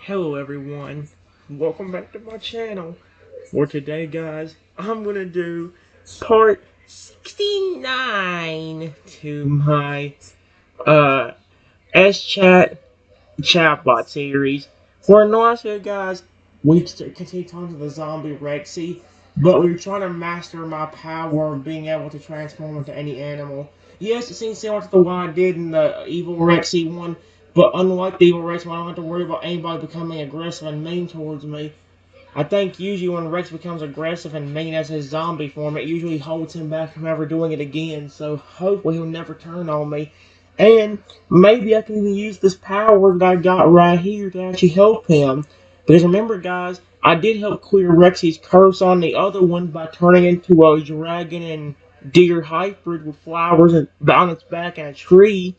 Hello everyone, welcome back to my channel. For today guys, I'm gonna do part 69 to my SChat chatbot series. For Nausea guys, we continue on to the zombie Rexy, but we're trying to master my power of being able to transform into any animal. Yes, it seems similar to the one I did in the evil Rexy one, but unlike the evil Rexy one, I don't have to worry about anybody becoming aggressive and mean towards me. I think usually when Rex becomes aggressive and mean as his zombie form, it usually holds him back from ever doing it again, so hopefully he'll never turn on me. And maybe I can even use this power that I got right here to actually help him. Because remember guys, I did help clear Rexy's curse on the other one by turning into a dragon and deer hybrid with flowers on its back and a tree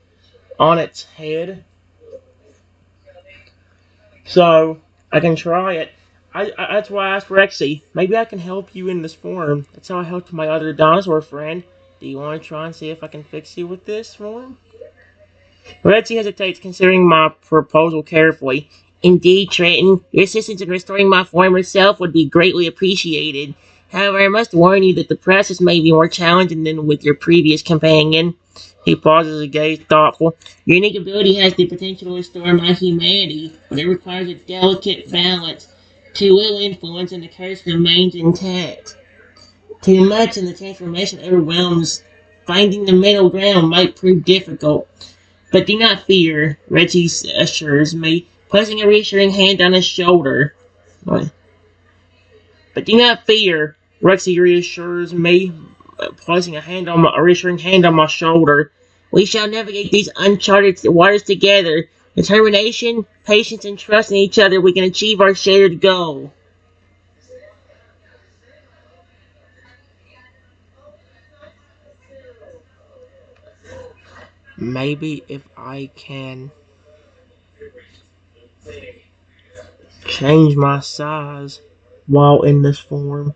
on its head. So, I can try it. That's why I asked Rexy. Maybe I can help you in this form. That's how I helped my other dinosaur friend. Do you want to try and see if I can fix you with this form? Rexy hesitates, considering my proposal carefully. Indeed, Trenton, your assistance in restoring my former self would be greatly appreciated. However, I must warn you that the process may be more challenging than with your previous companion. He pauses and gazes thoughtful. Your unique ability has the potential to restore my humanity, but it requires a delicate balance. Too little influence and the curse remains intact. Too much and the transformation overwhelms. Finding the middle ground might prove difficult. But do not fear, Reggie assures me, placing a reassuring hand on his shoulder. But do not fear, Rexy reassures me, placing a reassuring hand on my shoulder. We shall navigate these uncharted waters together. Determination, patience, and trust in each other, we can achieve our shared goal. Maybe if I can change my size while in this form,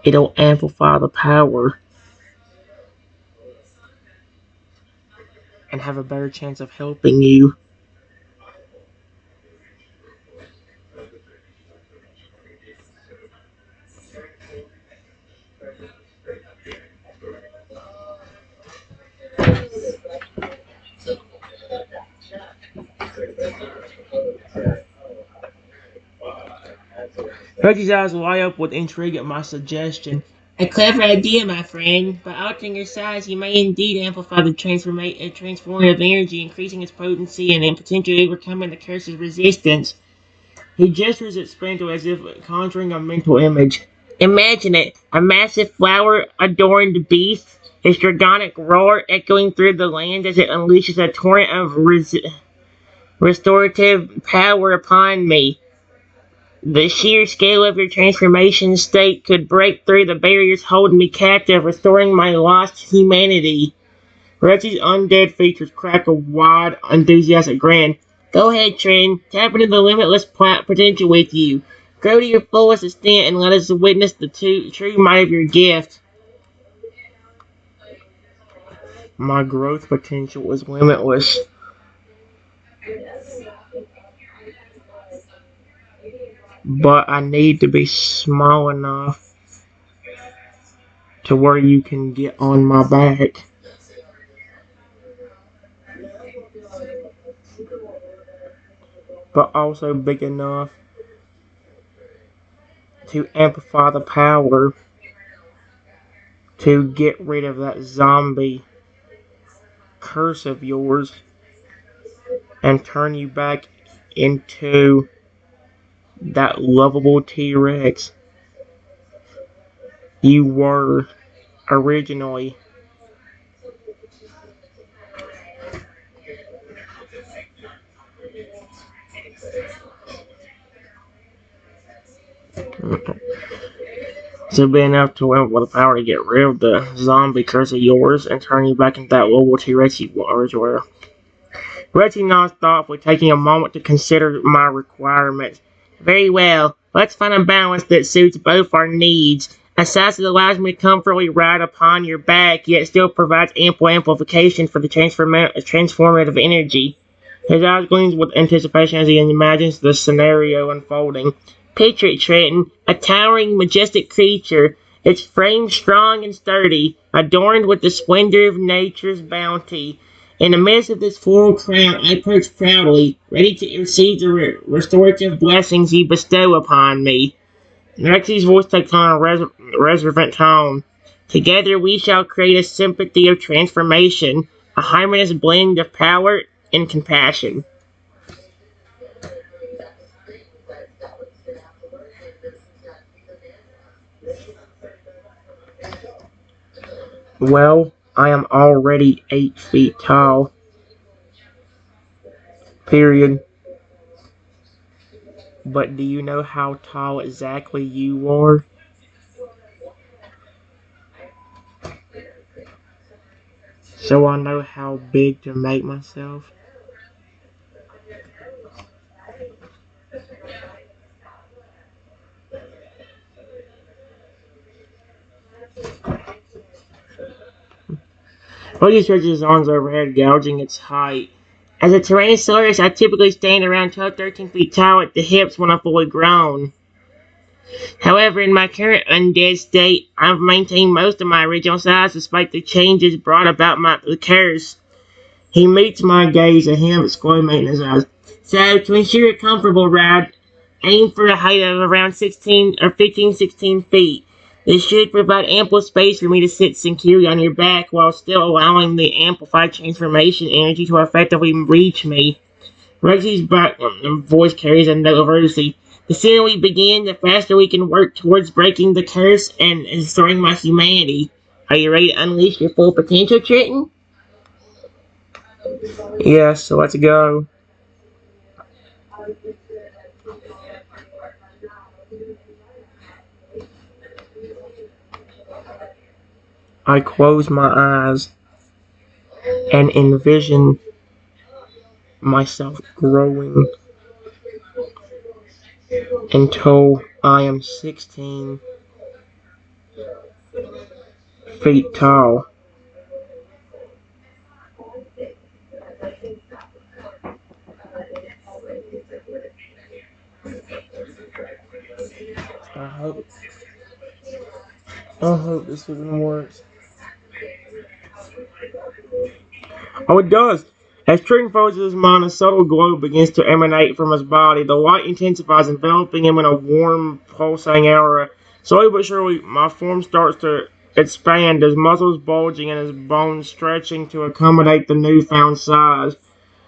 it'll amplify the power and have a better chance of helping you. Reggie's eyes light up with intrigue at my suggestion. A clever idea, my friend. By altering your size, you may indeed amplify the transformative energy, increasing its potency and potentially overcoming the curse's resistance. He gestures at Spindle as if conjuring a mental image. Imagine it, a massive flower-adorned beast, its dragonic roar echoing through the land as it unleashes a torrent of restorative power upon me. The sheer scale of your transformation state could break through the barriers holding me captive, restoring my lost humanity. Reggie's undead features crack a wide, enthusiastic grin. Go ahead, Trin. Tap into the limitless potential with you. Grow to your fullest extent and let us witness the true might of your gift. My growth potential is limitless. But I need to be small enough to where you can get on my back. But also big enough to amplify the power to get rid of that zombie curse of yours and turn you back into that lovable T-Rex you were originally. So be enough to win with the power to get rid of the zombie curse of yours and turn you back into that lovable T-Rex you were. Rexy nods thoughtfully, taking a moment to consider my requirements. Very well. Let's find a balance that suits both our needs. A size that allows me to comfortably ride upon your back, yet still provides ample amplification for the transformative energy. His eyes gleam with anticipation as he imagines the scenario unfolding. Picture it, Trenton, a towering, majestic creature, its frame strong and sturdy, adorned with the splendor of nature's bounty. In the midst of this floral crown, I perch proudly, ready to receive the restorative blessings you bestow upon me. Rexy's voice takes on a reverent tone. Together we shall create a sympathy of transformation, a harmonious blend of power and compassion. Well, I am already 8 feet tall. Period. But do you know how tall exactly you are? So I know how big to make myself. Odie stretches his arms overhead, gouging its height. As a Tyrannosaurus, I typically stand around 12, 13 feet tall at the hips when I'm fully grown. However, in my current undead state, I've maintained most of my original size despite the changes brought about by the curse. He meets my gaze, a hint of exclaimation in his eyes. So, to ensure a comfortable ride, aim for a height of around 16 or 15, 16 feet. This should provide ample space for me to sit securely on your back while still allowing the amplified transformation energy to effectively reach me. Rexy's voice carries a note of urgency. The sooner we begin, the faster we can work towards breaking the curse and restoring my humanity. Are you ready to unleash your full potential, Trenton? Yes, so let's go. I close my eyes and envision myself growing until I am 16 feet tall. I hope, I hope this even works. Oh, it does. As Trenton focuses his mind, a subtle glow begins to emanate from his body. The light intensifies, enveloping him in a warm, pulsating aura. Slowly but surely, my form starts to expand, his muscles bulging and his bones stretching to accommodate the newfound size.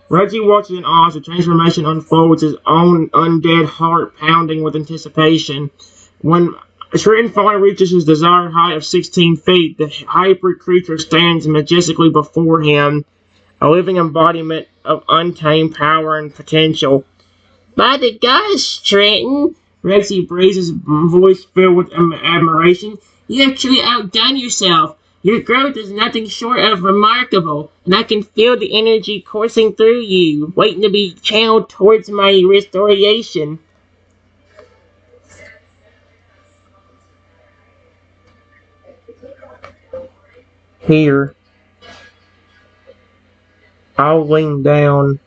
Reggie watches in awe as the transformation unfolds, his own undead heart pounding with anticipation. When Trenton finally reaches his desired height of 16 feet, the hyper creature stands majestically before him, a living embodiment of untamed power and potential. By the gosh, Trenton, Rexy breathes, his voice filled with admiration. You have truly outdone yourself. Your growth is nothing short of remarkable, and I can feel the energy coursing through you, waiting to be channeled towards my restoration. Here, I'll lean down,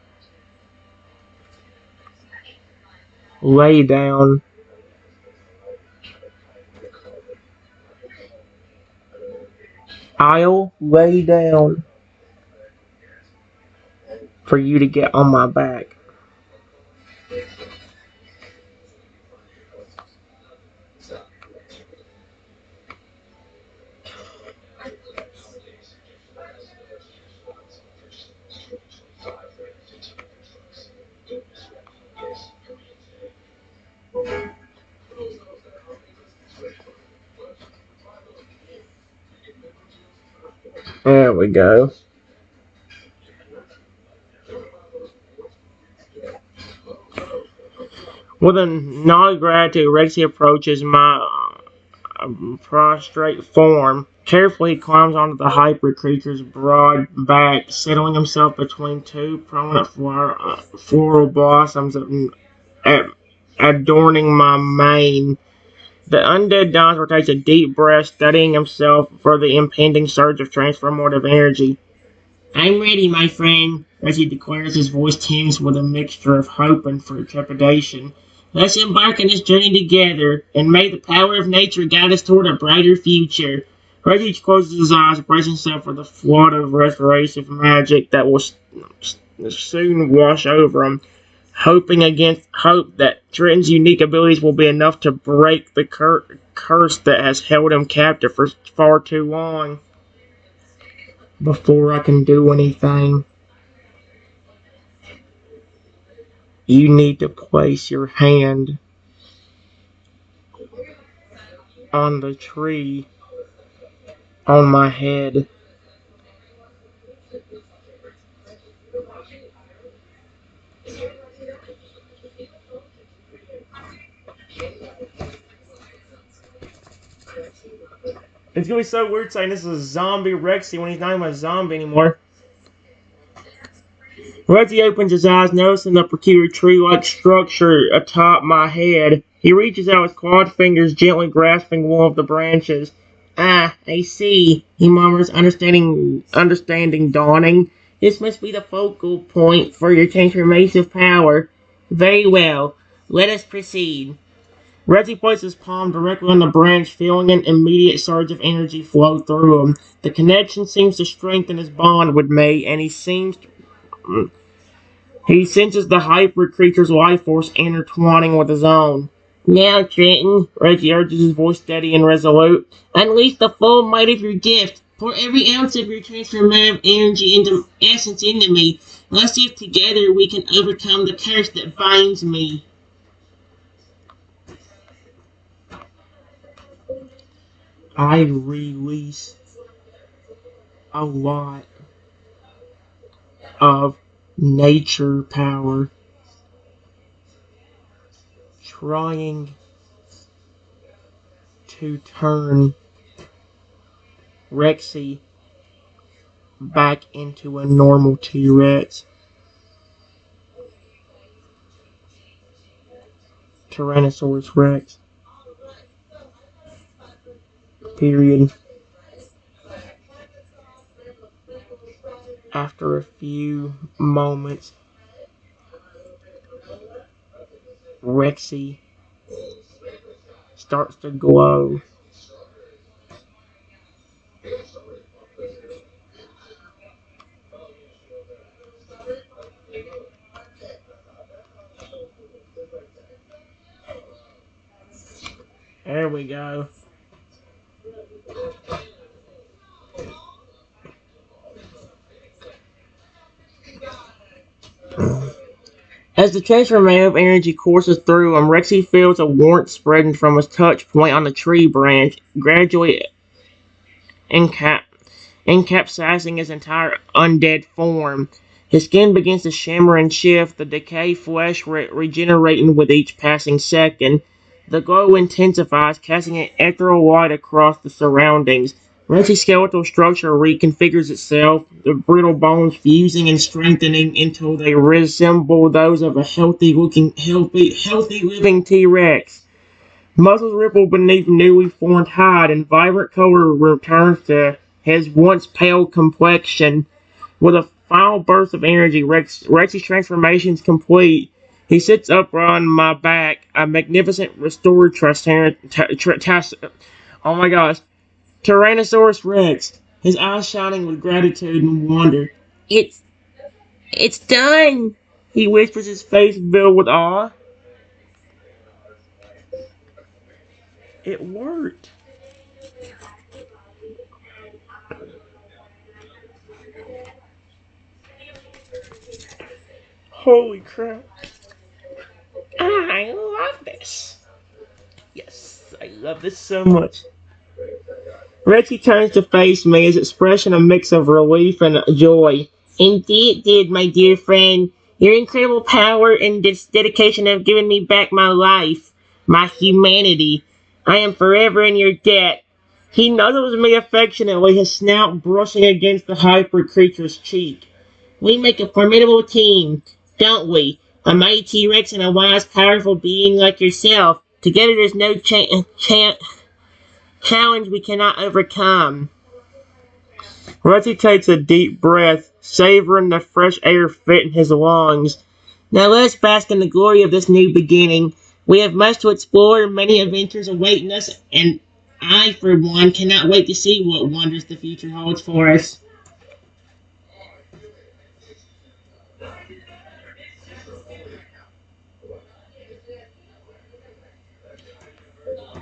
lay down. I'll lay down for you to get on my back. There we go. With a nod of gratitude, Rexy approaches my prostrate form. Carefully, he climbs onto the hyper creature's broad back, settling himself between two prominent floral blossoms adorning my mane. The undead dinosaur takes a deep breath, steadying himself for the impending surge of transformative energy. I'm ready, my friend, as he declares, his voice tinged with a mixture of hope and trepidation. Let's embark on this journey together, and may the power of nature guide us toward a brighter future. Reggie closes his eyes, bracing himself for the flood of restorative magic that will soon wash over him, hoping against hope that Trenton's unique abilities will be enough to break the curse that has held him captive for far too long. Before I can do anything, you need to place your hand on the tree on my head. It's gonna be so weird saying this is a zombie Rexy when he's not even a zombie anymore. Rexy opens his eyes, noticing the peculiar tree-like structure atop my head. He reaches out his clawed fingers, gently grasping one of the branches. Ah, I see, he murmurs, understanding dawning. This must be the focal point for your transformative power. Very well, let us proceed. Reggie placed his palm directly on the branch, feeling an immediate surge of energy flow through him. The connection seems to strengthen his bond with May, and he senses the hybrid creature's life force intertwining with his own. Now, Trenton, Reggie urges, his voice steady and resolute, unleash the full might of your gift. Pour every ounce of your transformative energy into essence into me. Let's see if together we can overcome the curse that binds me. I release a lot of nature power, trying to turn Rexy back into a normal T-Rex. Tyrannosaurus Rex. Period. After a few moments, Rexy starts to glow. There we go. As the transformative energy courses through him, Rexy feels a warmth spreading from his touch point on the tree branch, gradually encap encapsulating his entire undead form. His skin begins to shimmer and shift, the decayed flesh regenerating with each passing second. The glow intensifies, casting an ethereal light across the surroundings. Renzi's skeletal structure reconfigures itself, the brittle bones fusing and strengthening until they resemble those of a healthy living T-Rex. Muscles ripple beneath newly formed hide, and vibrant color returns to his once pale complexion. With a final burst of energy, Rex's transformation is complete. He sits upright on my back, a magnificent restored oh my gosh, Tyrannosaurus Rex, his eyes shining with gratitude and wonder. It's done, he whispers, his face filled with awe. It worked. Holy crap. I love this. Yes, I love this so much. Rexy turns to face me, his expression a mix of relief and joy. Indeed it did, my dear friend. Your incredible power and dedication have given me back my life, my humanity. I am forever in your debt. He nuzzles me affectionately, his snout brushing against the hybrid creature's cheek. We make a formidable team, don't we? A mighty T-Rex and a wise, powerful being like yourself. Together there's no challenge we cannot overcome. Rexy takes a deep breath, savoring the fresh air fit in his lungs. Now let us bask in the glory of this new beginning. We have much to explore, many adventures awaiting us, and I, for one, cannot wait to see what wonders the future holds for us.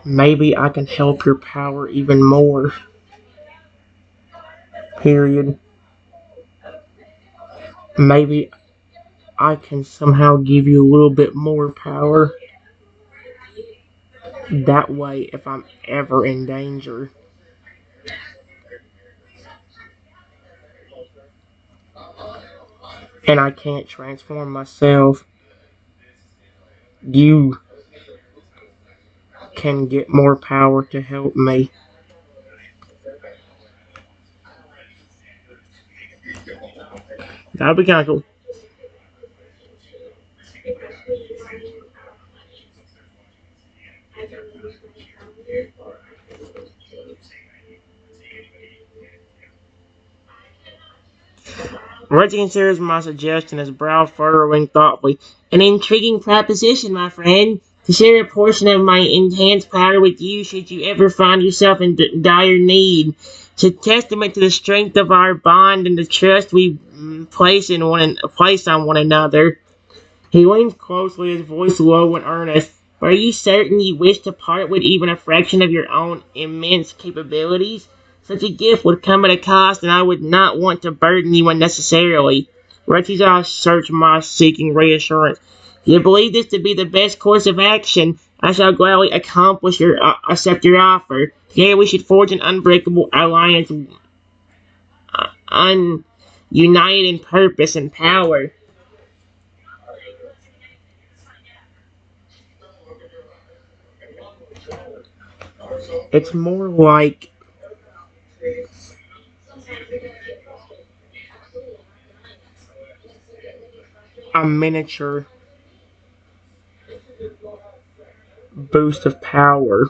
Maybe I can help your power even more. Period. Maybe I can somehow give you a little bit more power. That way, if I'm ever in danger and I can't transform myself, you can get more power to help me. That'd be kind of cool. Reggie considers my suggestion as brow furrowing thoughtfully. An intriguing proposition, my friend. To share a portion of my enhanced power with you should you ever find yourself in dire need. It's a testament to the strength of our bond and the trust we place on one another. He leans closely, his voice low and earnest. Are you certain you wish to part with even a fraction of your own immense capabilities? Such a gift would come at a cost, and I would not want to burden you unnecessarily. Rexy's eyes search my seeking reassurance. If you believe this to be the best course of action, I shall gladly accept your offer. Together we should forge an unbreakable alliance, united in purpose and power. It's more like a miniature boost of power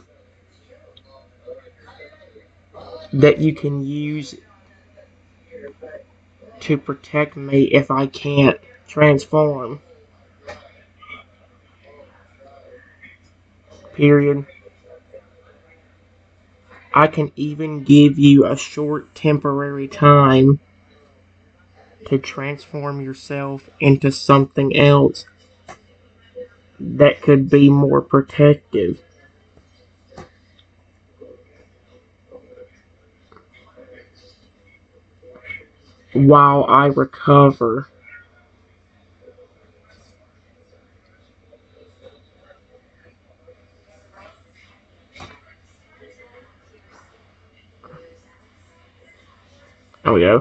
that you can use to protect me if I can't transform. Period. I can even give you a short temporary time to transform yourself into something else that could be more protective while I recover. Oh yeah.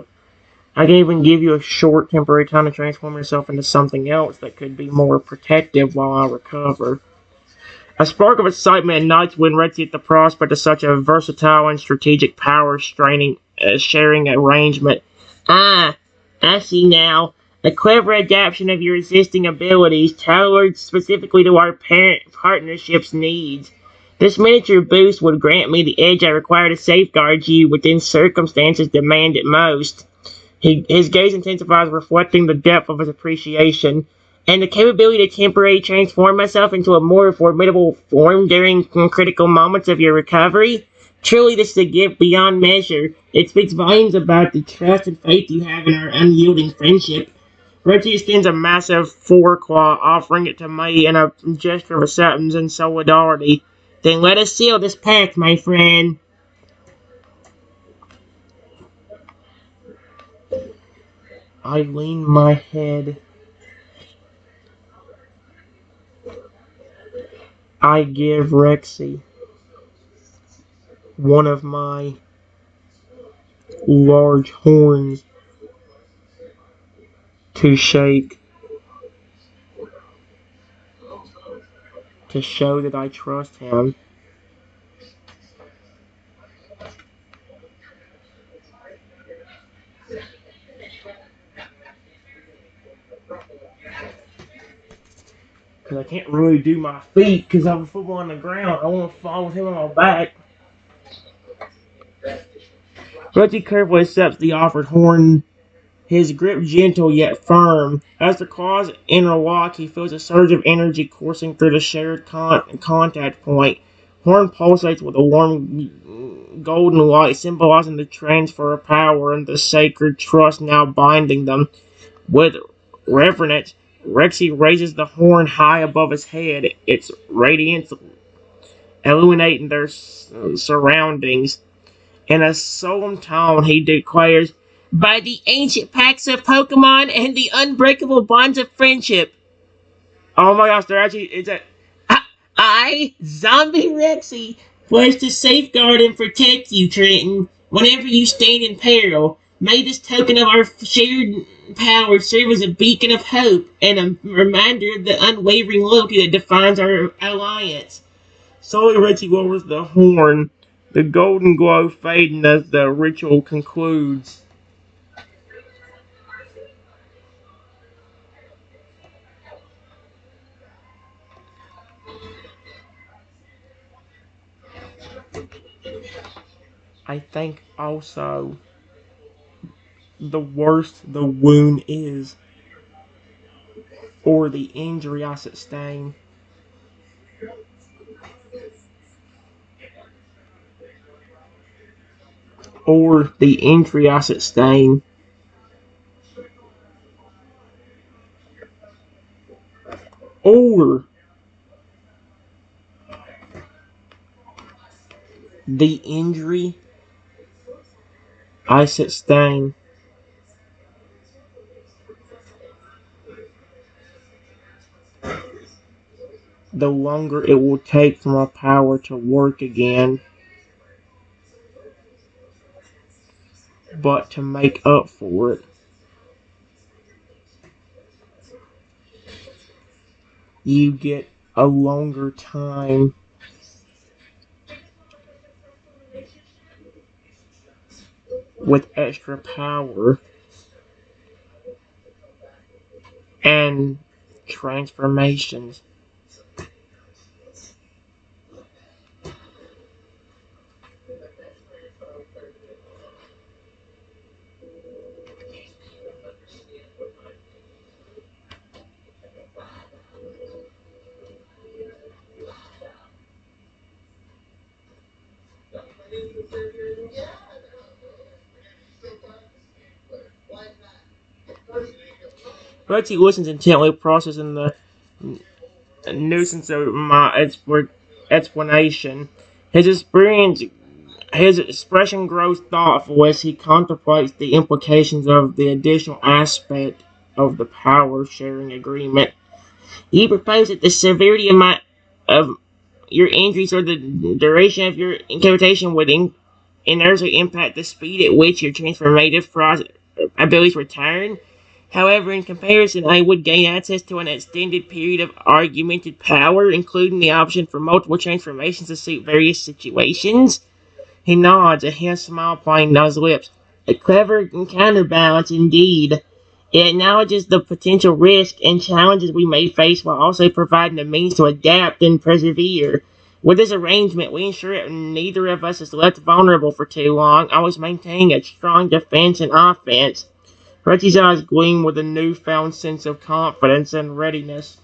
I can even give you a short temporary time to transform yourself into something else that could be more protective while I recover. A spark of excitement ignites when Rexy at the prospect of such a versatile and strategic power sharing arrangement. Ah, I see now. A clever adaptation of your existing abilities, tailored specifically to our parent partnership's needs. This miniature boost would grant me the edge I require to safeguard you within circumstances demand it most. His gaze intensifies, reflecting the depth of his appreciation, and the capability to temporarily transform myself into a more formidable form during critical moments of your recovery. Truly, this is a gift beyond measure. It speaks volumes about the trust and faith you have in our unyielding friendship. Reggie extends a massive foreclaw, offering it to me in a gesture of acceptance and solidarity. Then let us seal this pact, my friend. I lean my head. I give Rexy one of my large horns to shake to show that I trust him. Because I can't really do my feet because I'm football on the ground. I want to fall with him on my back. Reggie carefully accepts the offered horn his grip gentle yet firm. As the claws interlock, he feels a surge of energy coursing through the shared contact point. Horn pulsates with a warm golden light, symbolizing the transfer of power and the sacred trust now binding them. With reverence, Rexy raises the horn high above his head, its radiance illuminating their surroundings. In a solemn tone, he declares, "By the ancient pacts of Pokemon and the unbreakable bonds of friendship." Oh my gosh, they're actually, it's a, Zombie Rexy, pledge to safeguard and protect you, Trenton, whenever you stand in peril. May this token of our shared power serve as a beacon of hope and a reminder of the unwavering loyalty that defines our alliance. Slowly, Rexy lowers the horn, the golden glow fading as the ritual concludes. I think also the worse the wound is, or the injury I sustain, or the injury I sustain, or the injury I sustain, the longer it will take for my power to work again. But to make up for it, you get a longer time with extra power and transformations. Rexy listens intently, processing the nuisance of my explanation. His experience, his expression grows thoughtful as he contemplates the implications of the additional aspect of the power sharing agreement. He proposed that the severity of your injuries or the duration of your incapacitation would inevitably impact the speed at which your transformative abilities return. However, in comparison, I would gain access to an extended period of augmented power, including the option for multiple transformations to suit various situations. He nods, a hint smile playing on his lips. A clever counterbalance indeed. It acknowledges the potential risks and challenges we may face while also providing the means to adapt and persevere. With this arrangement, we ensure that neither of us is left vulnerable for too long, always maintaining a strong defense and offense. Rexy's eyes gleam with a newfound sense of confidence and readiness.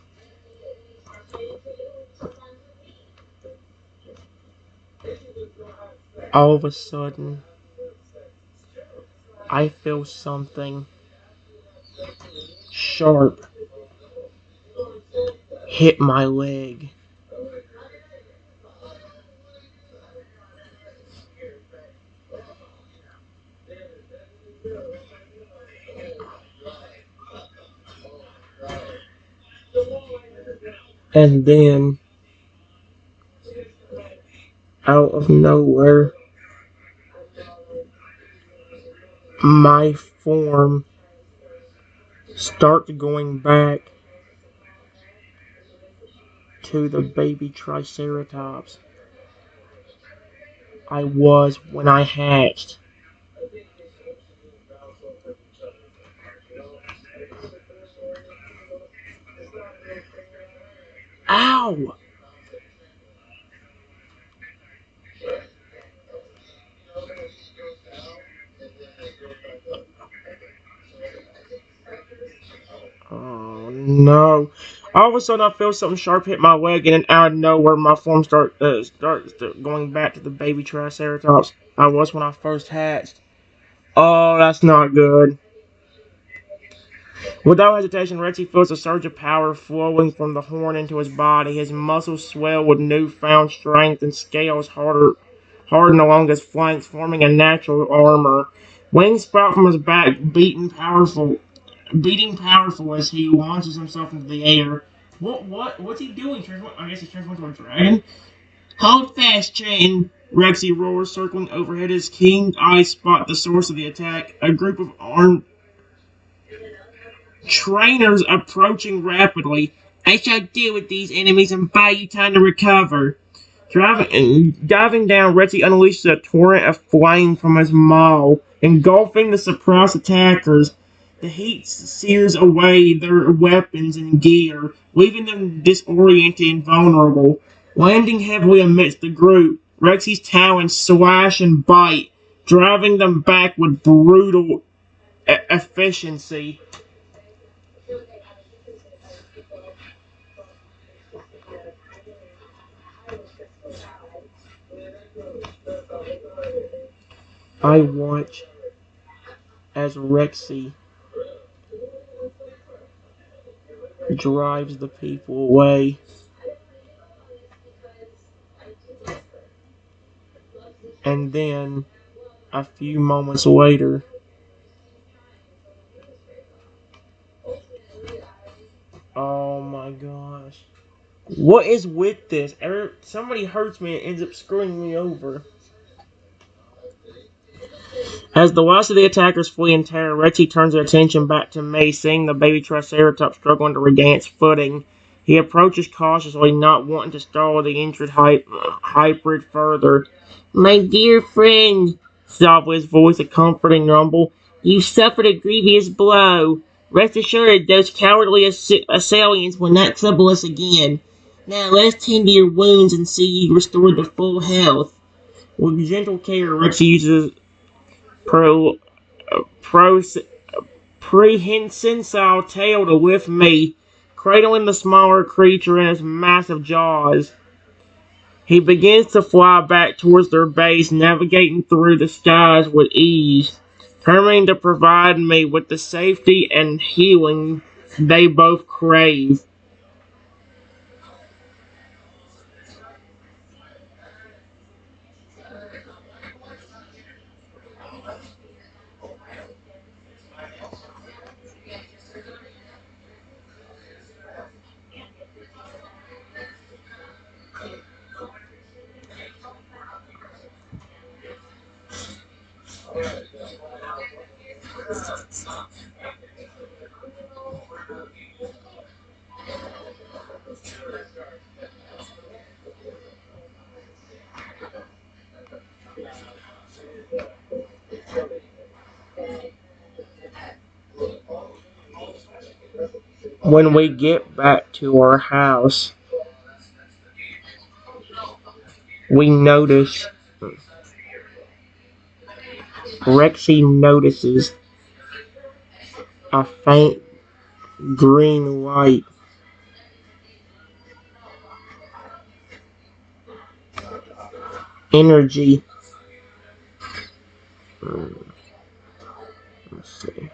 All of a sudden, I feel something sharp hit my leg. And then, out of nowhere, my form starts going back to the baby Triceratops I was when I hatched. Ow! Oh no! All of a sudden, I feel something sharp hit my leg, and then out of nowhere, my form starts going back to the baby Triceratops I was when I first hatched. Oh, that's not good. Without hesitation, Rexy feels a surge of power flowing from the horn into his body. His muscles swell with newfound strength, and scales harden along his flanks, forming a natural armor. Wings sprout from his back, beating powerful as he launches himself into the air. What's he doing? I guess he's transformed into a dragon. Hold fast, Chain! Rexy roars, circling overhead. His keen eyes spot the source of the attack. A group of armed trainers approaching rapidly. I shall deal with these enemies and buy you time to recover. Diving down, Rexy unleashes a torrent of flame from his maw, engulfing the surprised attackers. The heat sears away their weapons and gear, leaving them disoriented and vulnerable. Landing heavily amidst the group, Rexy's talons slash and bite, driving them back with brutal efficiency. I watch as Rexy drives the people away. And then, a few moments later, oh my gosh. What is with this? Somebody hurts me and ends up screwing me over. As the last of the attackers flee in terror, Rexy turns their attention back to me, seeing the baby Triceratops struggling to regain its footing. He approaches cautiously, not wanting to startle the injured hybrid further. My dear friend, sobbed his voice a comforting rumble, you suffered a grievous blow. Rest assured, those cowardly assailants will not trouble us again. Now let us tend to your wounds and see you restored to full health. With gentle care, Rexy uses pro, pro prehensile tail to lift me, cradling the smaller creature in his massive jaws. He begins to fly back towards their base, navigating through the skies with ease, determined to provide me with the safety and healing they both crave. When we get back to our house, we notice Rexy notices a faint green light. Energy. Let's see.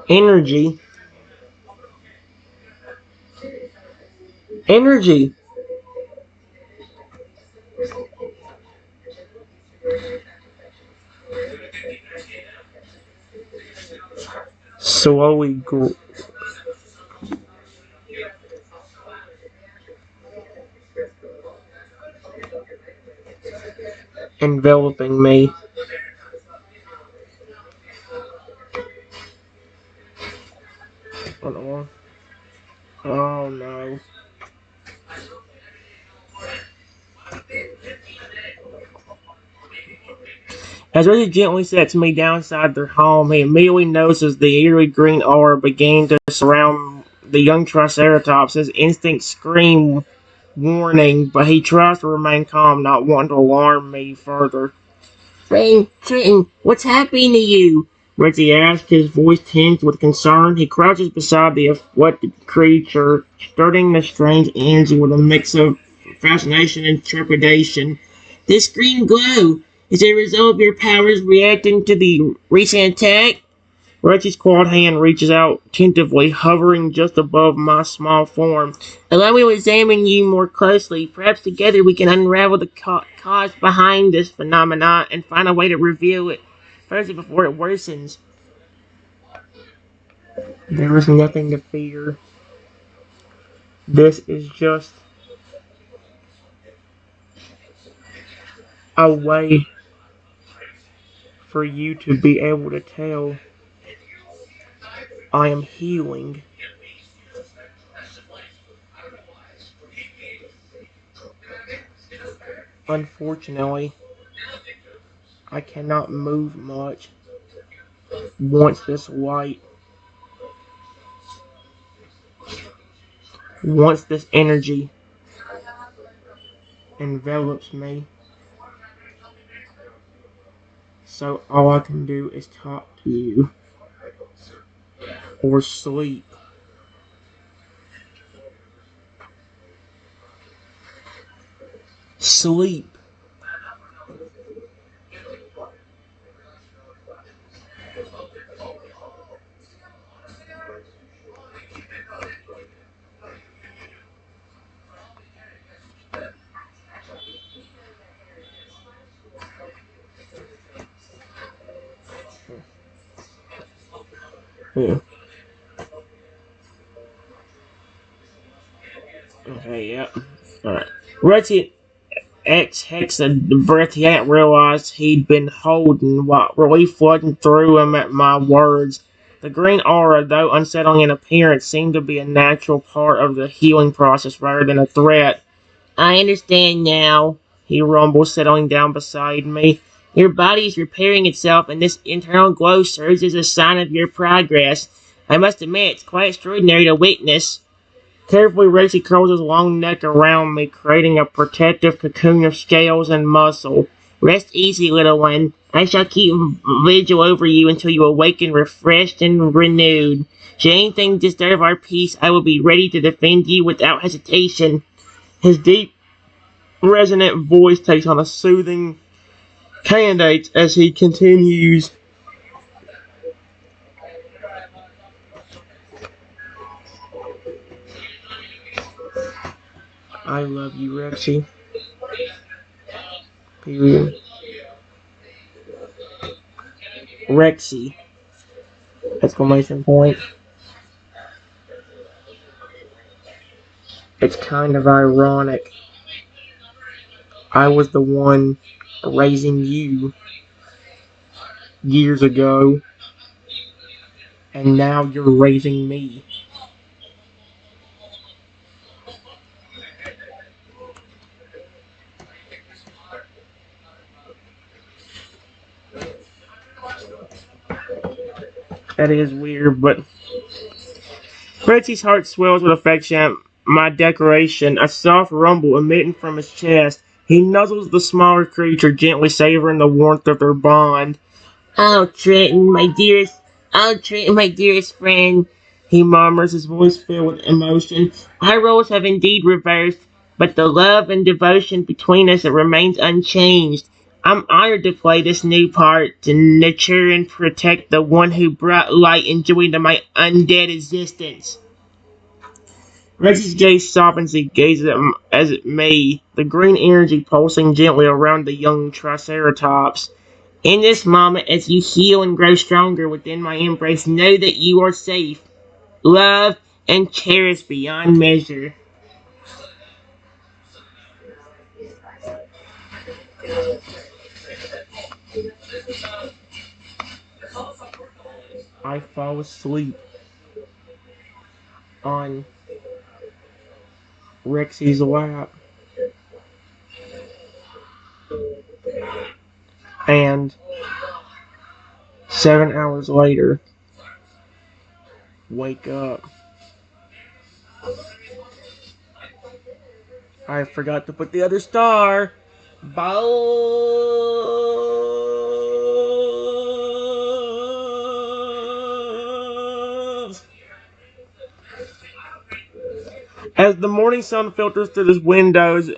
Energy. Energy. Slowly enveloping me. Oh no. As Reggie gently sets me down inside their home, he immediately notices the eerie green aura begin to surround the young Triceratops. His instincts scream warning, but he tries to remain calm, not wanting to alarm me further. Friend Trenton, what's happening to you? Rexy asked, his voice tinged with concern. He crouches beside the afflicted creature, stirring the strange energy with a mix of fascination and trepidation. This green glow is a result of your powers reacting to the recent attack? Rexy's clawed hand reaches out tentatively, hovering just above my small form. Allow me to examine you more closely. Perhaps together we can unravel the cause behind this phenomena and find a way to reveal it first before it worsens. There is nothing to fear. This is just a way for you to be able to tell I am healing. Unfortunately, I cannot move much once this light, once this energy envelops me. So all I can do is talk to you or sleep. Sleep. Yeah. Okay, yeah. Alright. Rexy exhales the breath he hadn't realized he'd been holding while relief flooding through him at my words. The green aura, though unsettling in appearance, seemed to be a natural part of the healing process rather than a threat. I understand now, he rumbled, settling down beside me. Your body is repairing itself, and this internal glow serves as a sign of your progress. I must admit, it's quite extraordinary to witness. Carefully, Rexy curls his long neck around me, creating a protective cocoon of scales and muscle. Rest easy, little one. I shall keep vigil over you until you awaken refreshed and renewed. Should anything disturb our peace, I will be ready to defend you without hesitation. His deep, resonant voice takes on a soothing cadence as he continues. I love you, Rexy. Period. Rexy! Exclamation point. It's kind of ironic. I was the one raising you years ago, and now you're raising me. That is weird, but Fredsy's heart swells with affection at my declaration, a soft rumble emitting from his chest. He nuzzles the smaller creature, gently savoring the warmth of their bond. Oh, Trenton, my dearest friend, he murmurs, his voice filled with emotion. Our roles have indeed reversed, but the love and devotion between us remains unchanged. I'm honored to play this new part, to nurture and protect the one who brought light and joy into my undead existence. Rexy's gaze softens as he gazes at me, the green energy pulsing gently around the young Triceratops. In this moment, as you heal and grow stronger within my embrace, know that you are safe, loved, and cherished beyond measure. I fall asleep on Rexy's lap, and 7 hours later, wake up. I forgot to put the other star. Bye. As the morning sun filters through his windows,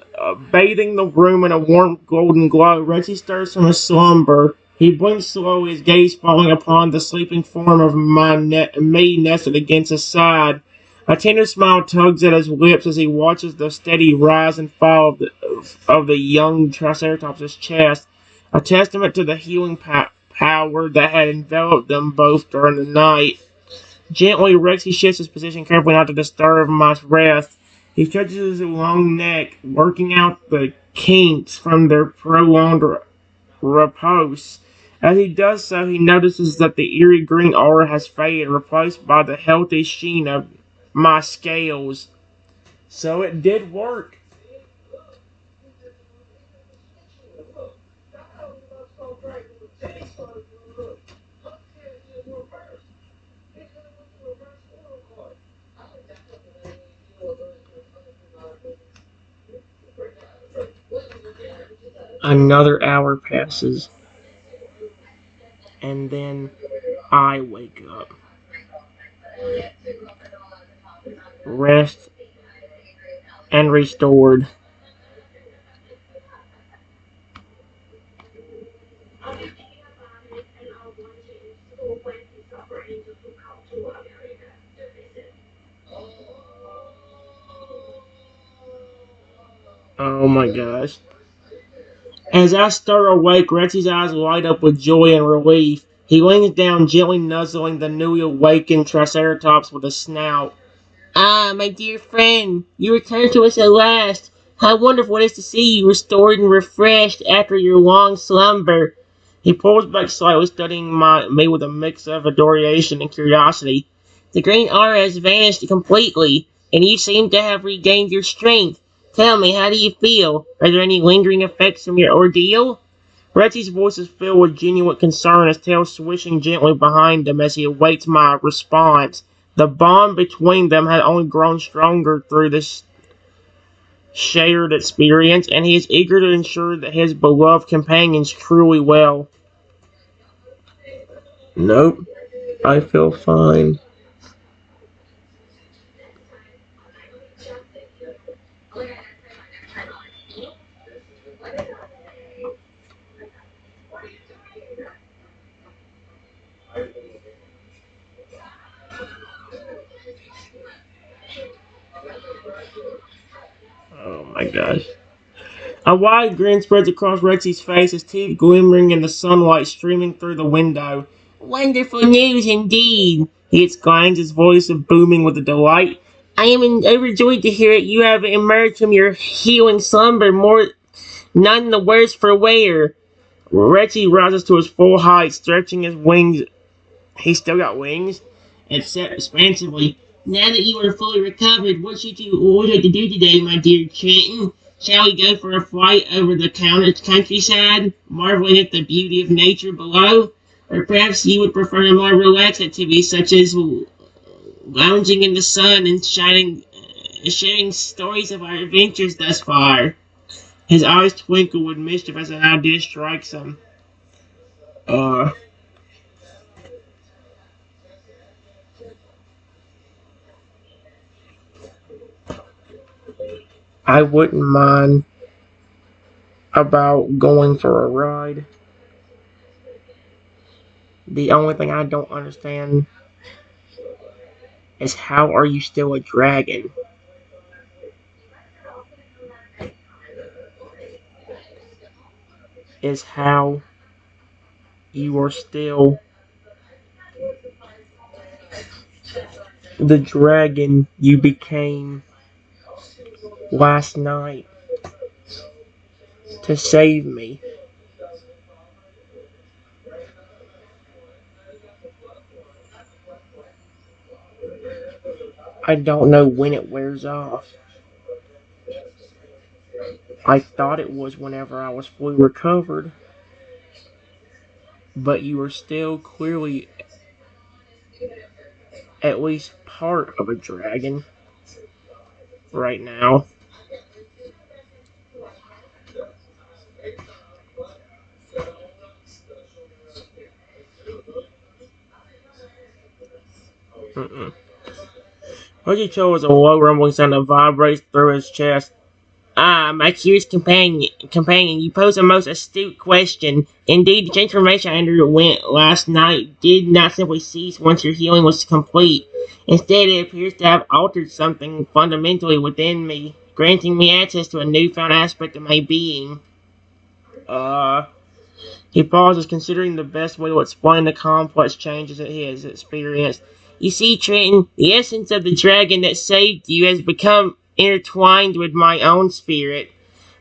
bathing the room in a warm golden glow, Reggie stirs from his slumber. He blinks slowly, his gaze falling upon the sleeping form of me nestled against his side. A tender smile tugs at his lips as he watches the steady rise and fall of the young Triceratops' chest, a testament to the healing power that had enveloped them both during the night. Gently, Rexy shifts his position carefully not to disturb my rest. He stretches his long neck, working out the kinks from their prolonged repose. As he does so, he notices that the eerie green aura has faded, replaced by the healthy sheen of my scales. So it did work. Another hour passes, and then I wake up. Rest and restored. Oh my gosh. As I stir awake, Rexy's eyes light up with joy and relief. He leans down, gently nuzzling the newly awakened Triceratops with a snout. Ah, my dear friend, you return to us at last. How wonderful it is to see you restored and refreshed after your long slumber. He pulls back slightly, studying me with a mix of adoration and curiosity. The green aura has vanished completely, and you seem to have regained your strength. Tell me, how do you feel? Are there any lingering effects from your ordeal? Rexy's voice is filled with genuine concern, his tail swishing gently behind him as he awaits my response. The bond between them had only grown stronger through this shared experience, and he is eager to ensure that his beloved companion's truly well. Nope, I feel fine. Oh my gosh. A wide grin spreads across Rexy's face, his teeth glimmering in the sunlight streaming through the window. Wonderful news indeed, he exclaims, his voice booming with delight. I am overjoyed to hear it. You have emerged from your healing slumber more none the worse for wear. Rexy rises to his full height, stretching his wings. He's still got wings, except expansively. Now that you are fully recovered, what would you like to do today, my dear Trenton? Shall we go for a flight over the countryside, marveling at the beauty of nature below? Or perhaps you would prefer a more relaxed activity, such as lounging in the sun and sharing stories of our adventures thus far. His eyes twinkle with mischief as an idea strikes him. Uh, I wouldn't mind about going for a ride. The only thing I don't understand is how are you still a dragon? Is how you are still the dragon you became last night to save me. I don't know when it wears off. I thought it was whenever I was fully recovered, but you are still clearly at least part of a dragon right now. Mm-mm. Rexy chose a low rumbling sound that vibrates through his chest. Ah, my curious companion, you pose a most astute question. Indeed, the transformation I underwent last night did not simply cease once your healing was complete. Instead, it appears to have altered something fundamentally within me, granting me access to a newfound aspect of my being. Uh, he pauses, considering the best way to explain the complex changes that he has experienced. You see, Trenton, the essence of the dragon that saved you has become intertwined with my own spirit.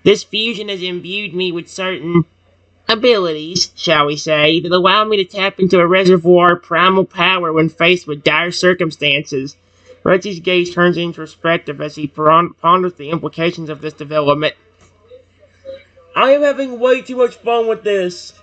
This fusion has imbued me with certain abilities, shall we say, that allow me to tap into a reservoir of primal power when faced with dire circumstances. Rexy's gaze turns introspective as he ponders the implications of this development. I am having way too much fun with this.